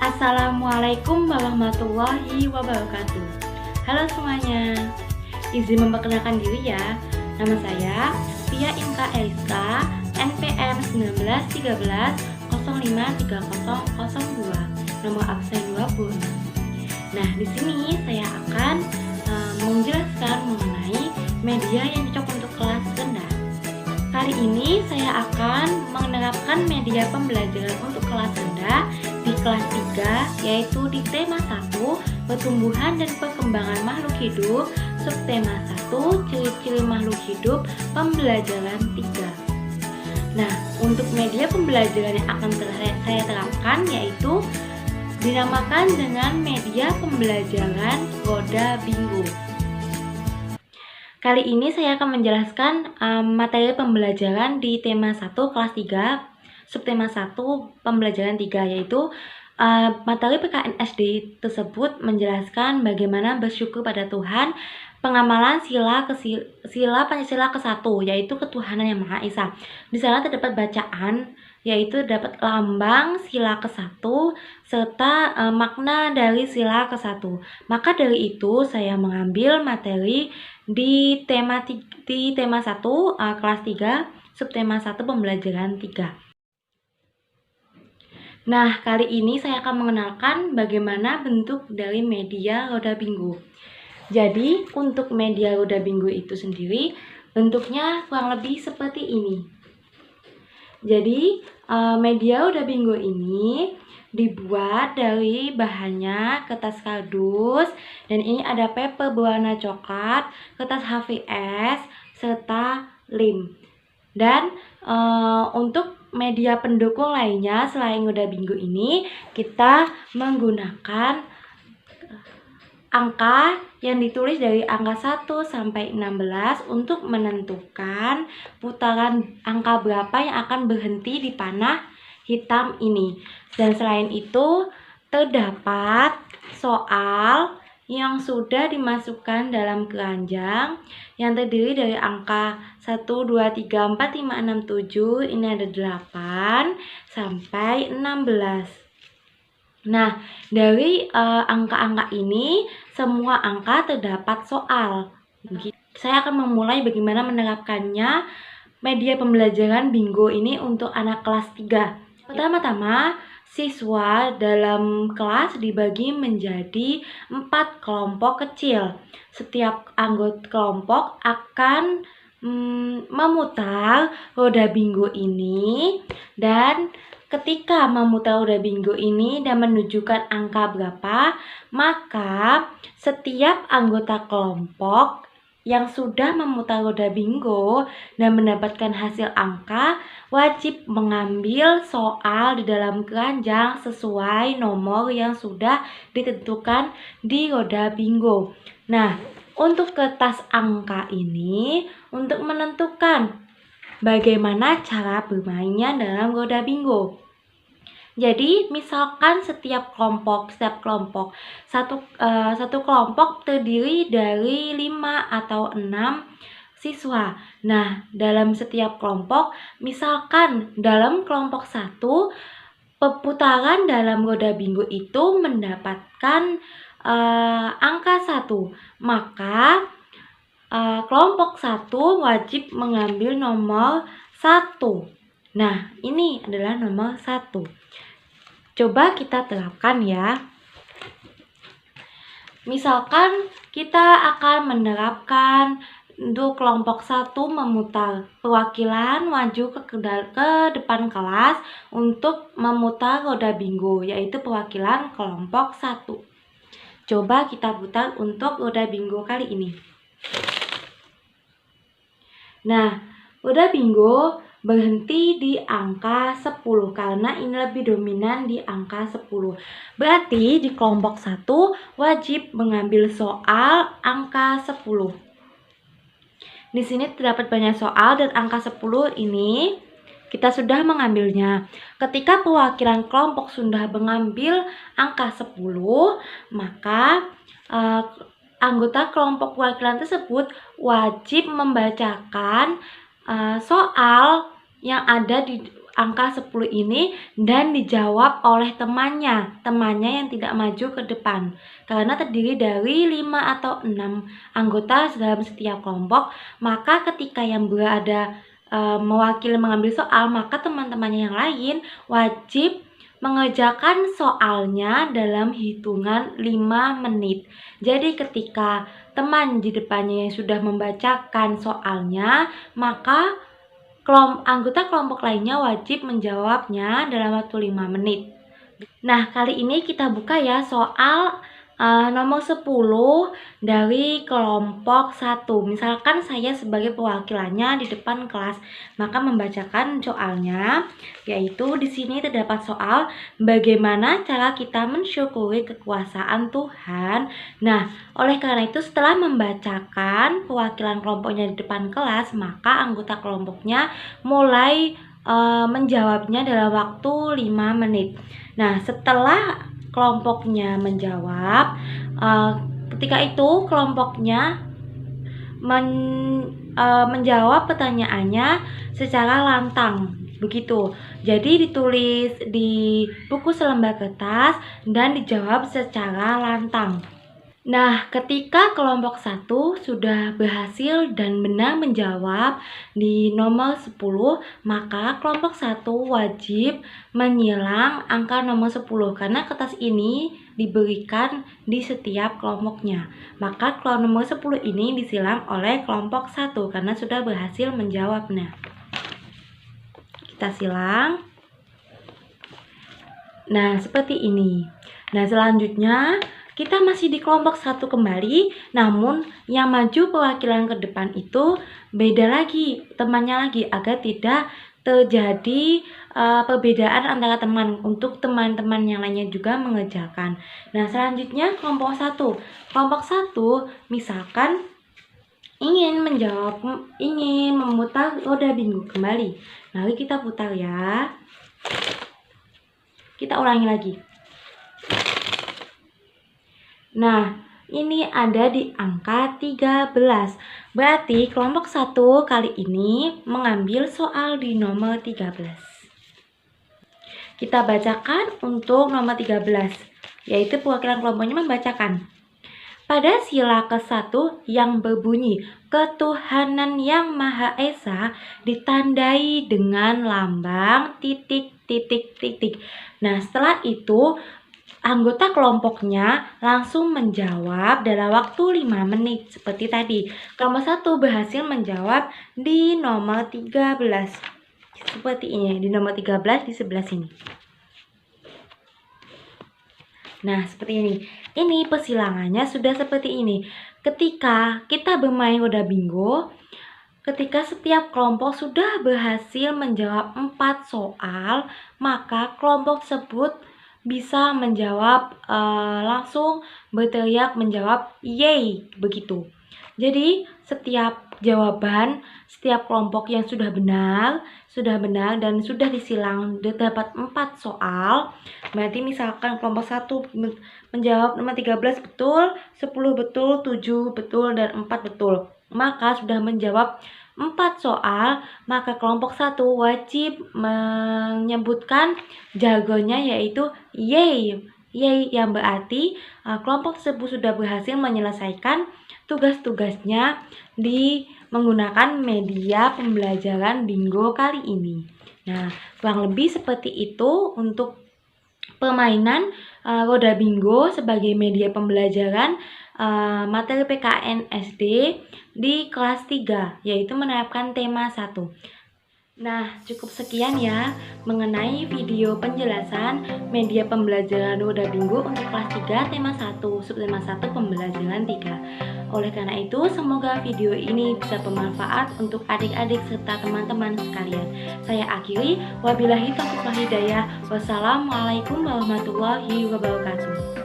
Assalamualaikum warahmatullahi wabarakatuh. Halo semuanya, izin memperkenalkan diri ya. Nama saya Tia Inka Eliska, NPM 1913053002, nomor absen 20. Nah, di sini saya akan menjelaskan mengenai media yang cocok untuk kelas rendah. Kali ini saya akan menerapkan media pembelajaran untuk kelas rendah di kelas 3, yaitu di tema 1, pertumbuhan dan perkembangan makhluk hidup, subtema 1, ciri-ciri makhluk hidup, pembelajaran 3. Nah, untuk media pembelajaran yang akan saya terapkan yaitu dinamakan dengan media pembelajaran Roda Bingo. Kali ini saya akan menjelaskan materi pembelajaran di tema 1 kelas 3, subtema 1 pembelajaran 3, yaitu materi PKN SD tersebut menjelaskan bagaimana bersyukur pada Tuhan, pengamalan sila Pancasila ke-1, yaitu ketuhanan yang Maha Esa. Di sana terdapat bacaan, yaitu dapat lambang sila ke-1 serta makna dari sila ke-1. Maka dari itu saya mengambil materi di tema 1 kelas 3, subtema 1 pembelajaran 3. Nah, kali ini saya akan mengenalkan bagaimana bentuk dari media Roda Bingo. Jadi, untuk media Roda Bingo itu sendiri bentuknya kurang lebih seperti ini. Jadi, media Roda Bingo ini dibuat dari bahannya kertas kardus, dan ini ada paper berwarna coklat, kertas HVS, serta lem. Dan untuk media pendukung lainnya selain Roda Bingo ini, kita menggunakan angka yang ditulis dari angka 1 sampai 16 untuk menentukan putaran angka berapa yang akan berhenti di panah hitam ini. Dan selain itu terdapat soal yang sudah dimasukkan dalam keranjang yang terdiri dari angka 1, 2, 3, 4, 5, 6, 7, ini ada 8 sampai 16. Nah, dari angka-angka ini semua angka terdapat soal. Saya akan memulai bagaimana menerapkannya media pembelajaran bingo ini untuk anak kelas 3. Pertama-tama, siswa dalam kelas dibagi menjadi 4 kelompok kecil. Setiap anggota kelompok akan memutar roda bingo ini, dan ketika memutar roda bingo ini dan menunjukkan angka berapa, maka setiap anggota kelompok yang sudah memutar roda bingo dan mendapatkan hasil angka wajib mengambil soal di dalam keranjang sesuai nomor yang sudah ditentukan di roda bingo. Nah, untuk kertas angka ini untuk menentukan bagaimana cara bermainnya dalam roda bingo. Jadi, misalkan setiap kelompok satu kelompok terdiri dari 5 atau 6 siswa. Nah, dalam setiap kelompok, misalkan dalam kelompok 1, peputaran dalam roda bingo itu mendapatkan angka 1, maka kelompok 1 wajib mengambil nomor 1. Nah, ini adalah nomor 1. Coba kita terapkan ya. Misalkan kita akan menerapkan untuk kelompok 1 memutar, perwakilan maju ke depan kelas untuk memutar roda bingo, yaitu perwakilan kelompok 1. Coba kita putar untuk roda bingo kali ini. Nah, roda bingo berhenti di angka 10 karena ini lebih dominan di angka 10. Berarti di kelompok 1 wajib mengambil soal angka 10. Di sini terdapat banyak soal dan angka 10 ini kita sudah mengambilnya. Ketika perwakilan kelompok sudah mengambil angka 10, maka anggota kelompok perwakilan tersebut wajib membacakan soal yang ada di angka 10 ini dan dijawab oleh temannya yang tidak maju ke depan. Karena terdiri dari 5 atau 6 anggota dalam setiap kelompok, maka ketika yang berada mewakili mengambil soal, maka teman-temannya yang lain wajib mengerjakan soalnya dalam hitungan 5 menit. Jadi ketika teman di depannya yang sudah membacakan soalnya, maka anggota kelompok lainnya wajib menjawabnya dalam waktu 5 menit. Nah, kali ini kita buka ya soal nomor 10 dari kelompok 1. Misalkan saya sebagai perwakilannya di depan kelas, maka membacakan soalnya, yaitu di sini terdapat soal bagaimana cara kita mensyukuri kekuasaan Tuhan. Nah, oleh karena itu setelah membacakan perwakilan kelompoknya di depan kelas, maka anggota kelompoknya mulai menjawabnya dalam waktu 5 menit. Nah, setelah kelompoknya menjawab, ketika itu kelompoknya menjawab pertanyaannya secara lantang, begitu. Jadi ditulis di buku selembar kertas dan dijawab secara lantang. Nah, ketika kelompok 1 sudah berhasil dan benar menjawab di nomor 10, maka kelompok 1 wajib menyilang angka nomor 10 karena kertas ini diberikan di setiap kelompoknya. Maka nomor 10 ini disilang oleh kelompok 1 karena sudah berhasil menjawabnya. Kita silang. Nah, seperti ini. Nah, selanjutnya kita masih di kelompok 1 kembali, namun yang maju perwakilan ke depan itu beda lagi, temannya lagi, agar tidak terjadi perbedaan antara teman, untuk teman-teman yang lainnya juga mengerjakan. Nah, selanjutnya kelompok 1. Kelompok 1 misalkan ingin memutar roda bingung kembali. Mari kita putar ya. Kita ulangi lagi. Nah, ini ada di angka 13. Berarti kelompok 1 kali ini mengambil soal di nomor 13. Kita bacakan untuk nomor 13, yaitu perwakilan kelompoknya membacakan. Pada sila ke-1 yang berbunyi ketuhanan yang Maha Esa ditandai dengan lambang titik. Nah, setelah itu anggota kelompoknya langsung menjawab dalam waktu 5 menit seperti tadi. Kelompok 1 berhasil menjawab di nomor 13. Seperti ini, di nomor 13 di sebelah sini. Nah, seperti ini. Ini persilangannya sudah seperti ini. Ketika kita bermain roda bingo, ketika setiap kelompok sudah berhasil menjawab 4 soal, maka kelompok tersebut bisa menjawab langsung berteriak menjawab yeay, begitu. Jadi setiap jawaban, setiap kelompok yang sudah benar dan sudah disilang terdapat 4 soal, berarti misalkan kelompok 1 menjawab nomor 13 betul, 10 betul, 7 betul, dan 4 betul, maka sudah menjawab 4 soal, maka kelompok 1 wajib menyebutkan jargonnya yaitu yeay, yang berarti kelompok tersebut sudah berhasil menyelesaikan tugas-tugasnya di menggunakan media pembelajaran bingo kali ini. Nah, kurang lebih seperti itu untuk permainan roda bingo sebagai media pembelajaran materi PKN SD di kelas 3, yaitu menerapkan tema 1. Nah, cukup sekian ya mengenai video penjelasan media pembelajaran roda bingo untuk kelas 3 tema 1, subtema 1 pembelajaran 3. Oleh karena itu, semoga video ini bisa bermanfaat untuk adik-adik serta teman-teman sekalian. Saya akhiri, wabillahi taufiq wal hidayah. Wassalamualaikum warahmatullahi wabarakatuh.